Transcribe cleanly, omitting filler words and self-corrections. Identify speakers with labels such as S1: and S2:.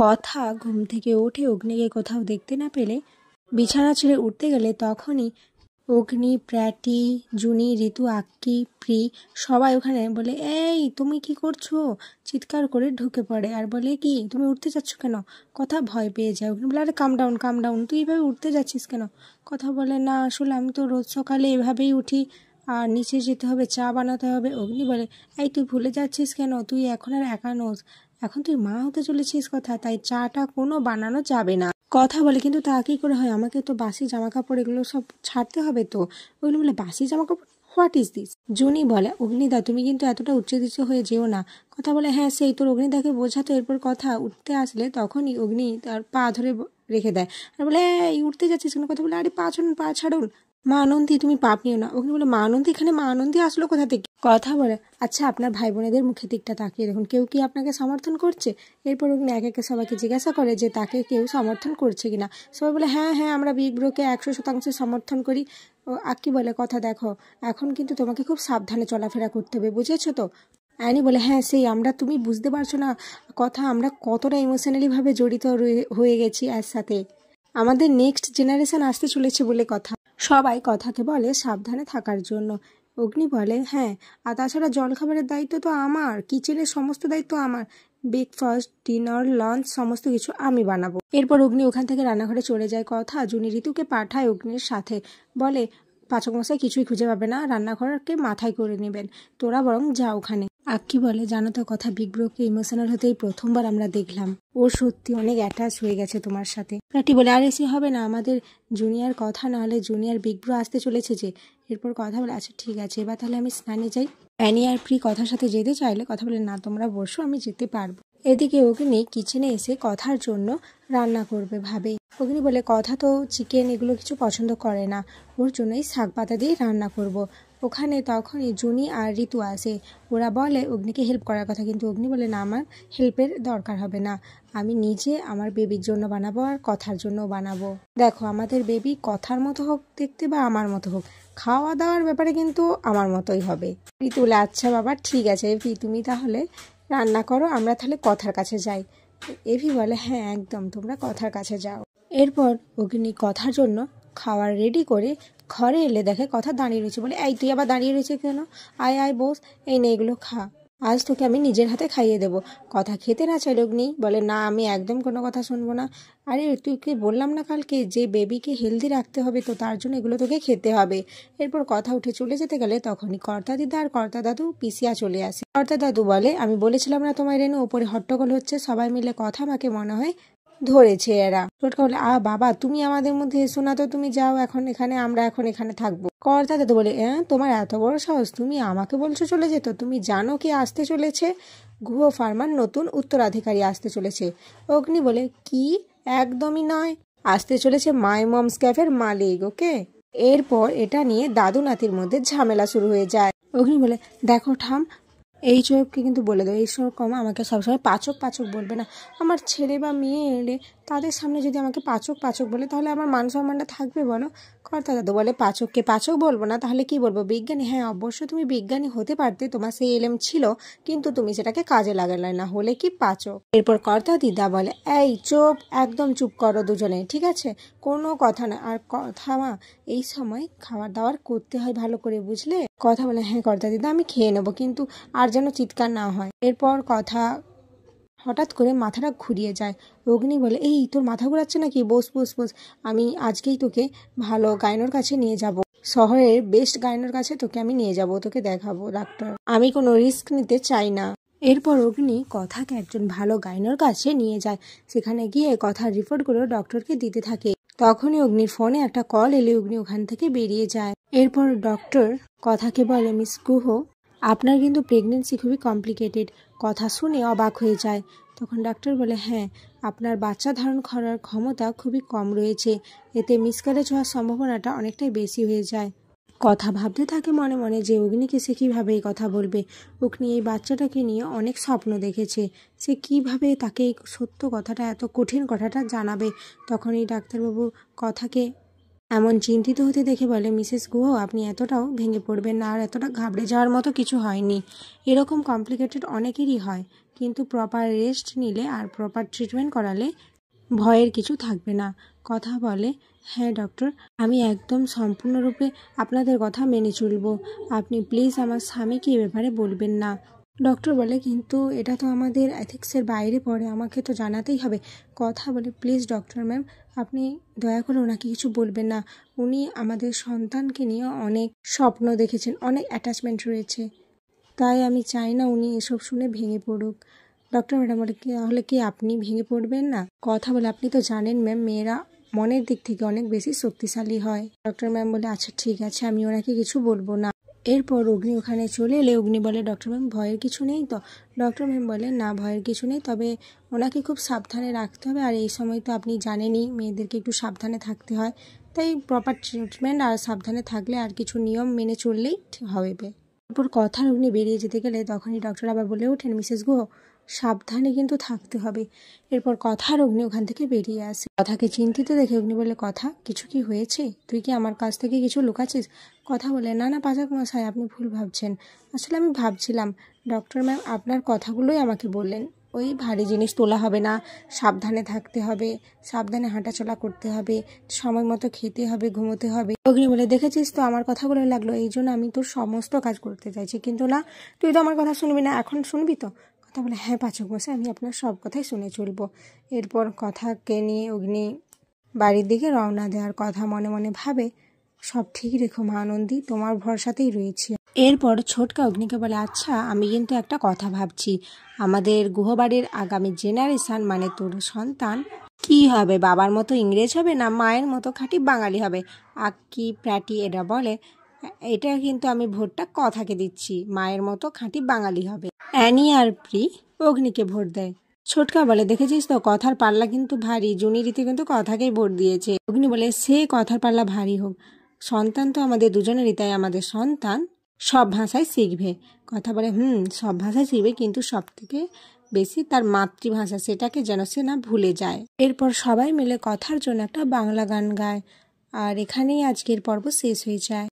S1: কথা ঘুম থেকে উঠে অগ্নিকে কোথাও দেখতে না পেলে বিছানা ছেড়ে উঠতে গেলে তখনই অগ্নি, প্র্যাটি, জুনি, ঋতু, আক্কি, প্রি সবাই ওখানে বলে, এই তুমি কি করছো, চিৎকার করে ঢুকে পড়ে আর বলে, কি তুমি উঠতে যাচ্ছ কেন? কথা ভয় পেয়ে যায়। অগ্নি বলে, আরে কাম ডাউন, তুই এভাবে উঠতে যাচ্ছিস কেন? কথা বলে, না আসলে আমি তো রোজ সকালে এভাবেই উঠি, আর নিচে যেতে হবে, চা বানাতে হবে। অগ্নি বলে, এই তুই ভুলে যাচ্ছিস কেন? তুই এখন আর একা নোস, এখন তুই মা হতে চলেছিস, কথা তাই চাটা কোনো বানানো যাবে না। কথা বলে, কিন্তু তা কী করে হয়, আমাকে তো বাসি জামা কাপড় এগুলো সব ছাড়তে হবে তো। ওগুলো বলে, বাসি জামা কাপড়, হোয়াট ইজ দিস? জুনি বলে, অগ্নিদা তুমি কিন্তু এতটা উচ্চদিচ্ছ হয়ে যেও না। কথা বলে, হ্যাঁ সেই তোর অগ্নিদাকে বোঝাতো। এরপর কথা উঠতে আসলে তখনই অগ্নি তার পা ধরে রেখে দেয় আর বলে, এই উঠতে যাচ্ছিস কেন? কথা বলে, আরে পা ছাড়ুন। মা আনন্দী তুমি পাপ নিও না। অগ্নি বলে, মা আনন্দী, এখানে মা আনন্দী আসলো কোথা থেকে? কথা বলে, আচ্ছা আপনার ভাই বোনেদের মুখের দিকটা তাকিয়ে দেখুন, কেউ কি আপনাকে সমর্থন করছে? এরপর অগ্নি এক একে সবাইকে জিজ্ঞাসা করে যে তাকে কেউ সমর্থন করছে কিনা। সবাই বলে, হ্যাঁ হ্যাঁ আমরা বিগ ব্রোকে 100% সমর্থন করি। ও আক্কি বলে, কথা দেখো এখন কিন্তু তোমাকে খুব সাবধানে চলাফেরা করতে হবে, বুঝেছো তো? অ্যানি বলে, হ্যাঁ সেই আমরা, তুমি বুঝতে পারছো না কথা, আমরা কতটা ইমোশনালি ভাবে জড়িত হয়ে গেছি এর সাথে। আমাদের নেক্সট জেনারেশন আসতে চলেছে বলে কথা। সবাই কথাকে বলে সাবধানে থাকার জন্য। অগ্নি বলে, হ্যাঁ আর তাছাড়া জলখাবারের দায়িত্ব তো আমার, কিচেনের সমস্ত দায়িত্ব আমার, ব্রেকফাস্ট, ডিনার, লাঞ্চ সমস্ত কিছু আমি বানাবো। এরপর অগ্নি ওখান থেকে রান্নাঘরে চলে যায়। কথা জুনি ঋতুকে পাঠায় অগ্নির সাথে, বলে পাচক মশাই কিছুই খুঁজে পাবে না, রান্নাঘরকে মাথায় করে নেবেন, তোরা বরং যা ওখানে। আক্কি বলে, জানো তো কথা, বিগ ব্রোকে ইমোশনাল হতেই প্রথমবার আমরা দেখলাম, ও সত্যি অনেক অ্যাটাচ হয়ে গেছে তোমার সাথে। প্র্যাটি বলে, আর এসে হবে না, আমাদের জুনিয়র কথা, না হলে জুনিয়র বিগ ব্রো আসতে চলেছে যে। এরপর কথা বলে, আচ্ছা ঠিক আছে এবার তাহলে আমি স্নানে যাই। অ্যানি আর প্রি কথার সাথে যেতে চাইলে কথা বলে, না তোমরা বসো, আমি যেতে পারবো। এদিকে অগ্নি কিচেনে এসে কথার জন্য রান্না করবে ভাবে। অগ্নি বলে, কথা তো চিকেন এগুলো কিছু পছন্দ করে না, ওর জন্যই শাক পাতা দিয়ে রান্না করব। ওখানে তখনই জুনি আর ঋতু আসে। ওরা বলে অগ্নিকে হেল্প করার কথা, কিন্তু অগ্নি বলে, না আমার হেল্পের দরকার হবে না, আমি নিজে আমার বেবির জন্য বানাবো আর কথার জন্য বানাবো। দেখো আমাদের বেবি কথার মতো হোক দেখতে বা আমার মতো হোক, খাওয়া দাওয়ার ব্যাপারে কিন্তু আমার মতোই হবে। ঋতু বলে, আচ্ছা বাবা ঠিক আছে এভি, তুমি তাহলে রান্না করো, আমরা তাহলে কথার কাছে যাই। এভি বলে, হ্যাঁ একদম, তোমরা কথার কাছে যাও। এরপর অগ্নি কথার জন্য খাবার রেডি করে ঘরে এলে দেখে কথা দাঁড়িয়ে রয়েছে। বলে, এই তুই আবার দাঁড়িয়ে রয়েছে কেন? আয় আয় বস, এই নে এগুলো খা, আজ তোকে আমি নিজের হাতে খাইয়ে দেবো। কথা খেতে না চাইলে অগ্নি বলে, না আমি একদম কোনো কথা শুনবো না। আরে তুইকে বললাম না কালকে যে বেবিকে হেলদি রাখতে হবে, তো তার জন্য এগুলো তোকে খেতে হবে। এরপর কথা উঠে চলে যেতে গেলে তখনই কর্তা দিদা আর কর্তা দাদু পিছিয়া চলে আসে। কর্তা দাদু বলে, আমি বলেছিলাম না তোমায় রেনু, ওপরে হট্টগোল হচ্ছে, সবাই মিলে কথা আমাকে মনে হয় ধরেছে এরা। টোটকা বলে, বাবা তুমি আমাদের মধ্যে এসো না তো, তুমি যাও এখন এখানে, আমরা এখন এখানে থাকবো। কর্তা দাদু বলে, তোমার এত বড় সাহস, তুমি আমাকে বলছো চলে যেত? তুমি জানো কে আসতে চলেছে? গুহ ফার্মার নতুন উত্তরাধিকারী আসতে চলেছে। অগ্নি বলে, কি? একদমই নয়, আসতে চলেছে মাই মমস ক্যাফের মালিক, ওকে। এরপর এটা নিয়ে দাদু নাতির মধ্যে ঝামেলা শুরু হয়ে যায়। অগ্নি বলে, দেখো ঠাম, এই চোখকে কিন্তু বলে দেবো, এই সব কম আমাকে সবসময় পাচক পাচক বলবে না। আমার ছেলে বা মেয়ে এলে তাদের সামনে যদি আমাকে পাচক পাচক বলে তাহলে আমার মান সম্মানটা থাকবে বলো? কর্তা দাদু বলে, পাচককে পাচক বলবো না তাহলে কি বলবো? বিজ্ঞানী? হ্যাঁ অবশ্য তুমি বিজ্ঞানী হতে পারতে, তোমার সেই এলএম ছিল, কিন্তু তুমি সেটাকে কাজে লাগালে না, হলে কি পাচক। এরপর কর্তা দিদা বলে, এই চুপ, একদম চুপ করো দুজনে, ঠিক আছে, কোনো কথা না। আর কথা মা, এই সময় খাবার দাবার করতে হয় ভালো করে, বুঝলে? কথা বলে, হ্যাঁ কর্তা দিদা আমি খেয়ে নেবো, কিন্তু আর যেন চিৎকার না হয়। এরপর কথা হঠাৎ করে মাথাটা ঘুরিয়ে যায়। অগ্নি বলে, এই তোর মাথা ঘুরাচ্ছে নাকি? বস বস বস, আমি আজকেই তোকে ভালো গাইনোর কাছে নিয়ে যাব, শহরের বেস্ট গাইনোর কাছে তোকে আমি নিয়ে যাব, তোকে দেখাবো ডাক্তার, আমি কোনো রিস্ক নিতে চাই না। এরপর অগ্নি কথাকে একজন ভালো গাইনোর কাছে নিয়ে যায়। সেখানে গিয়ে কথার রিপোর্টগুলো ডক্টরকে দিতে থাকে। তখনই অগ্নির ফোনে একটা কল এলে অগ্নি ওখান থেকে বেরিয়ে যায়। এরপর ডক্টর কথাকে বলে, মিস গুহ আপনার কিন্তু প্রেগনেন্সি খুবই কমপ্লিকেটেড। কথা শুনে অবাক হয়ে যায়। তখন ডাক্তার বলে, হ্যাঁ আপনার বাচ্চা ধারণ করার ক্ষমতা খুবই কম রয়েছে, এতে মিসক্যারেজ হওয়ার সম্ভাবনাটা অনেকটাই বেশি হয়ে যায়। কথা ভাবতে থাকে মনে মনে যে অগ্নিকে সে কীভাবে এই কথা বলবে। অগ্নি এই বাচ্চাটাকে নিয়ে অনেক স্বপ্ন দেখেছে, সে কিভাবে তাকে এই সত্য কথাটা, এত কঠিন কথাটা জানাবে। তখনই ডাক্তারবাবু কথাকে এমন চিন্তিত হতে দেখে বলে, মিসেস গুহ, আপনি এতটাও ভেঙে পড়বেন না, আর এতটা ঘাবড়ে যাওয়ার মতো কিছু হয়নি। এরকম কমপ্লিকেটেড অনেকেরই হয়, কিন্তু প্রপার রেস্ট নিলে আর প্রপার ট্রিটমেন্ট করালে ভয়ের কিছু থাকবে না। কথা বলে, হ্যাঁ ডক্টর, আমি একদম সম্পূর্ণরূপে আপনাদের কথা মেনে চলব। আপনি প্লিজ আমার স্বামীকে এ ব্যাপারে বলবেন না। ডক্টর বলে, কিন্তু এটা তো আমাদের এথিক্সের বাইরে পড়ে, আমাকে তো জানাতেই হবে। কথা বলে, প্লিজ ডক্টর ম্যাম, আপনি দয়া করে ওনাকে কিছু বলবেন না। উনি আমাদের সন্তানকে নিয়ে অনেক স্বপ্ন দেখেছেন, অনেক অ্যাটাচমেন্ট রয়েছে, তাই আমি চাই না উনি এসব শুনে ভেঙে পড়ুক। ডক্টর ম্যাডাম বলে, তাহলে কি আপনি ভেঙে পড়বেন না? কথা বলে, আপনি তো জানেন ম্যাম, মেয়েরা মনের দিক থেকে অনেক বেশি শক্তিশালী হয়। ডক্টর ম্যাম বলে, আচ্ছা ঠিক আছে, আমি ওনাকে কিছু বলবো না। এরপর অগ্নি ওখানে চলে এলে অগ্নি বলে, ডক্টর ম্যাম ভয়ের কিছু নেই তো? ডক্টর ম্যাম বলে, না ভয়ের কিছু নেই, তবে ওনাকে খুব সাবধানে রাখতে হবে, আর এই সময় তো আপনি জানেনই মেয়েদেরকে একটু সাবধানে থাকতে হয়, তাই প্রপার ট্রিটমেন্ট আর সাবধানে থাকলে আর কিছু নিয়ম মেনে চললেই হবে। তারপর কথার অগ্নি বেরিয়ে যেতে গেলে তখনই ডক্টর আবার বলে ওঠেন, মিসেস গুহ, সাবধানে কিন্তু থাকতে হবে। এরপর কথার অগ্নি ওখান থেকে বেরিয়ে আসে। কথাকে চিন্তিত দেখে অগ্নি বলে, কথা, কিছু কি হয়েছে? তুই কি আমার কাছ থেকে কিছু লুকাচ্ছিস? কথা বলে, না না পাচক মশাই, আপনি ভুল ভাবছেন। আসলে আমি ভাবছিলাম, ডক্টর ম্যাম আপনার কথাগুলোই আমাকে বললেন, ওই ভারী জিনিস তোলা হবে না, সাবধানে থাকতে হবে, সাবধানে হাঁটাচলা করতে হবে, সময় মতো খেতে হবে, ঘুমোতে হবে। অগ্নি বলে, দেখেছিস তো আমার কথাগুলো লাগলো, এই জন্য আমি তোর সমস্ত কাজ করতে চাইছি, কিন্তু না, তুই তো আমার কথা শুনবি না, এখন শুনবি তো? কথা বলে, হ্যাঁ পাচক মশাই, আমি আপনার সব কথাই শুনে চলবো। এরপর কথাকে নিয়ে অগ্নি বাড়ির দিকে রওনা দেওয়ার কথা মনে মনে ভাবে, সব ঠিক রেখো মা আনন্দী, তোমার ভরসাতেই রয়েছি। এরপর ছোটকা অগ্নিকে বলে, আচ্ছা আমি কিন্তু একটা কথা ভাবছি, আমাদের গুহবাড়ির আগামী জেনারেশন মানে তোর সন্তান কি হবে, বাবার মতো ইংরেজ হবে না মায়ের মতো খাঁটি বাঙালি হবে? আক্কি প্র্যাটি এরা বলে, এটা কিন্তু আমি ভোটটা কথাকে দিচ্ছি, মায়ের মতো খাঁটি বাঙালি হবে। অ্যানি আর প্রি অগ্নিকে ভোট দেয়। ছোটকা বলে, দেখেছিস তো কথার পাল্লা কিন্তু ভারী, জুনি রীতি কিন্তু কথাকেই ভোট দিয়েছে। অগ্নি বলে, সে কথার পাল্লা ভারী হোক, সন্তান তো আমাদের দুজনেরই, তাই আমাদের সন্তান সব ভাষায় শিখবে। কথা বলে, সব ভাষায় শিখবে, কিন্তু সব থেকে বেশি তার মাতৃভাষা, সেটাকে যেন সে না ভুলে যায়। এরপর সবাই মিলে কথার জন্য একটা বাংলা গান গায়, আর এখানেই আজকের পর্ব শেষ হয়ে যায়।